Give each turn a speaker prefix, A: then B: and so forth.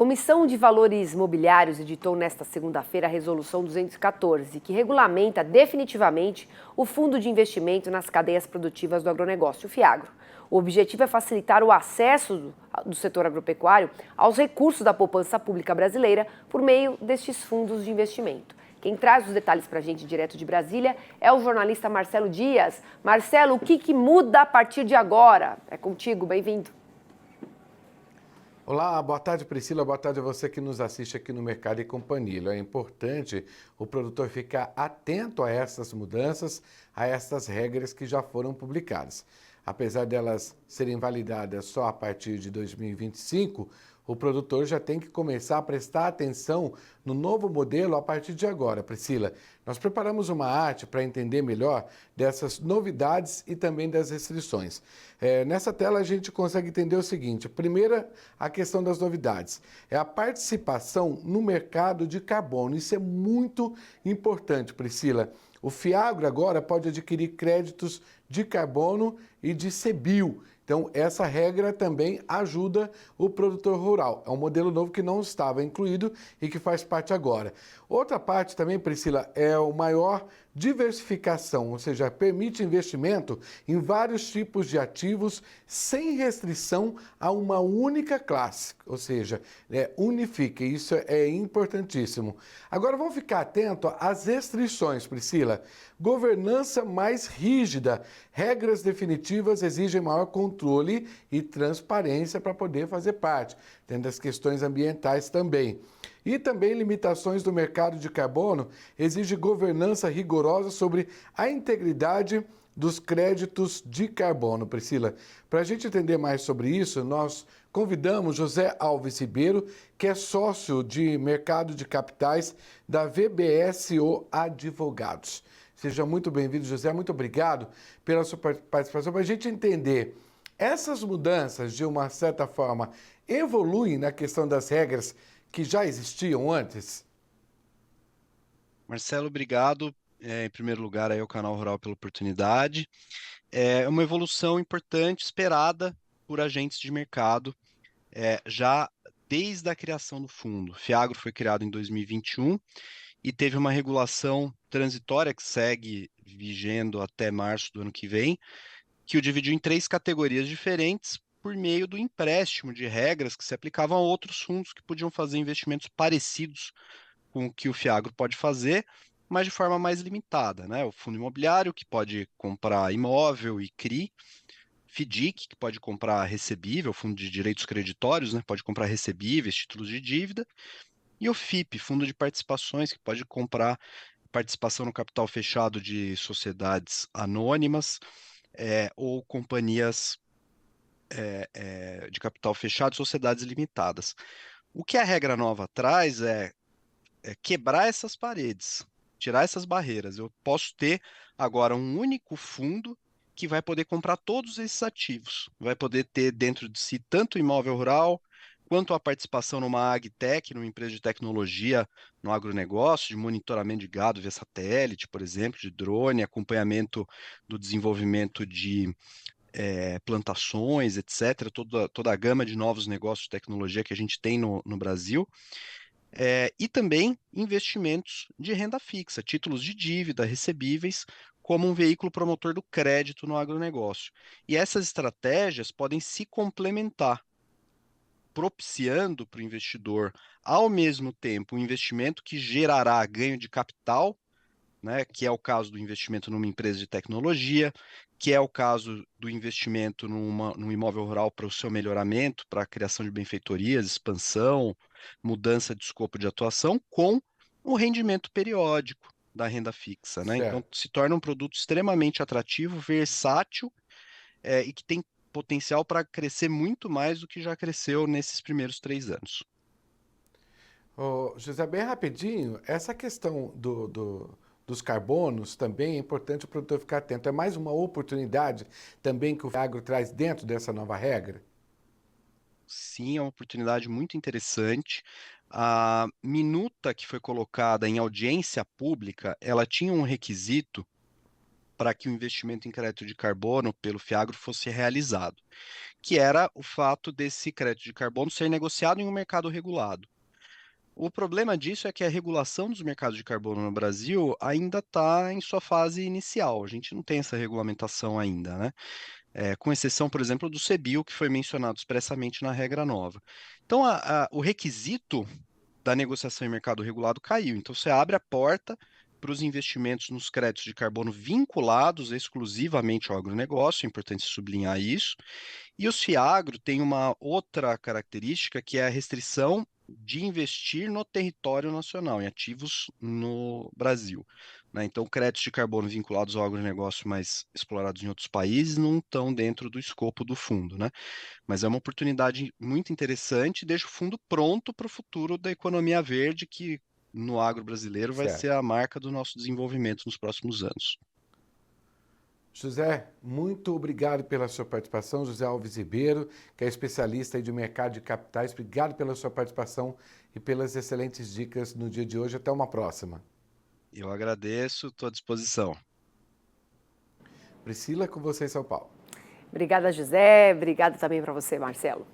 A: Comissão de Valores Mobiliários editou nesta segunda-feira a Resolução 214, que regulamenta definitivamente o Fundo de Investimento nas Cadeias Produtivas do Agronegócio, o FIAGRO. O objetivo é facilitar o acesso do setor agropecuário aos recursos da poupança pública brasileira por meio destes fundos de investimento. Quem traz os detalhes para a gente direto de Brasília é o jornalista Marcelo Dias. Marcelo, o que muda a partir de agora? É contigo, bem-vindo.
B: Olá, boa tarde Priscila, boa tarde a você que nos assiste aqui no Mercado e Companhia. É importante o produtor ficar atento a essas mudanças, a essas regras que já foram publicadas. Apesar delas serem validadas só a partir de 2025, o produtor já tem que começar a prestar atenção no novo modelo a partir de agora, Priscila. Nós preparamos uma arte para entender melhor dessas novidades e também das restrições. Nessa tela a gente consegue entender o seguinte: primeira, a questão das novidades. É a participação no mercado de carbono. Isso é muito importante, Priscila. O FIAGRO agora pode adquirir créditos de carbono e de CBIO. Então, essa regra também ajuda o produtor rural. É um modelo novo que não estava incluído e que faz parte agora. Outra parte também, Priscila, é o maior diversificação, ou seja, permite investimento em vários tipos de ativos sem restrição a uma única classe, ou seja, unifica. Isso é importantíssimo. Agora vamos ficar atento às restrições, Priscila. Governança mais rígida, regras definitivas exigem maior controle e transparência para poder fazer parte, tendo as questões ambientais também. E também limitações do mercado de carbono exige governança rigorosa sobre a integridade dos créditos de carbono. Priscila, para a gente entender mais sobre isso, nós convidamos José Alves Ribeiro, que é sócio de mercado de capitais da VBSO Advogados. Seja muito bem-vindo, José. Muito obrigado pela sua participação. Para a gente entender, essas mudanças, de uma certa forma, evoluem na questão das regras que já existiam antes?
C: Marcelo, obrigado. Em primeiro lugar, aí, ao Canal Rural pela oportunidade. É uma evolução importante, esperada por agentes de mercado, já desde a criação do fundo. O FIAGRO foi criado em 2021 e teve uma regulação transitória que segue vigendo até março do ano que vem, que o dividiu em 3 categorias diferentes por meio do empréstimo de regras que se aplicavam a outros fundos que podiam fazer investimentos parecidos com o que o FIAGRO pode fazer, mas de forma mais limitada, né? O fundo imobiliário, que pode comprar imóvel e CRI, FDIC, que pode comprar recebível, fundo de direitos creditórios, né? Pode comprar recebíveis, títulos de dívida, e o FIP, fundo de participações, que pode comprar participação no capital fechado de sociedades anônimas, ou companhias de capital fechado, sociedades limitadas. O que a regra nova traz é quebrar essas paredes, tirar essas barreiras. Eu posso ter agora um único fundo que vai poder comprar todos esses ativos. Vai poder ter dentro de si tanto imóvel rural, quanto a participação numa agtech, numa empresa de tecnologia no agronegócio, de monitoramento de gado via satélite, por exemplo, de drone, acompanhamento do desenvolvimento de plantações, etc., toda a gama de novos negócios de tecnologia que a gente tem no Brasil. E também investimentos de renda fixa, títulos de dívida, recebíveis, como um veículo promotor do crédito no agronegócio. E essas estratégias podem se complementar, propiciando para o investidor, ao mesmo tempo, um investimento que gerará ganho de capital, né, que é o caso do investimento numa empresa de tecnologia, que é o caso do investimento num imóvel rural para o seu melhoramento, para a criação de benfeitorias, expansão, mudança de escopo de atuação, com o rendimento periódico da renda fixa, né? Então,
B: Certo.
C: se torna um produto extremamente atrativo, versátil, e que tem potencial para crescer muito mais do que já cresceu nesses primeiros 3 anos.
B: José, bem rapidinho, essa questão dos carbonos também é importante o produtor ficar atento. É mais uma oportunidade também que o agro traz dentro dessa nova regra?
C: Sim, é uma oportunidade muito interessante. A minuta que foi colocada em audiência pública, ela tinha um requisito para que o investimento em crédito de carbono pelo Fiagro fosse realizado, que era o fato desse crédito de carbono ser negociado em um mercado regulado. O problema disso é que a regulação dos mercados de carbono no Brasil ainda está em sua fase inicial. A gente não tem essa regulamentação ainda, né? Com exceção, por exemplo, do CBIO, que foi mencionado expressamente na regra nova. Então, o requisito da negociação em mercado regulado caiu. Então, você abre a porta para os investimentos nos créditos de carbono vinculados exclusivamente ao agronegócio, é importante sublinhar isso. E os FIAGRO têm uma outra característica que é a restrição de investir no território nacional, em ativos no Brasil, né? Então, créditos de carbono vinculados ao agronegócio, mas explorados em outros países, não estão dentro do escopo do fundo, né? Mas é uma oportunidade muito interessante e deixa o fundo pronto para o futuro da economia verde, que no agro brasileiro vai ser
B: Certo.
C: a marca do nosso desenvolvimento nos próximos anos.
B: José, muito obrigado pela sua participação. José Alves Ribeiro, que é especialista aí de mercado de capitais. Obrigado pela sua participação e pelas excelentes dicas no dia de hoje. Até uma próxima.
C: Eu agradeço, estou à disposição.
B: Priscila, com você em São Paulo.
A: Obrigada, José. Obrigada também para você, Marcelo.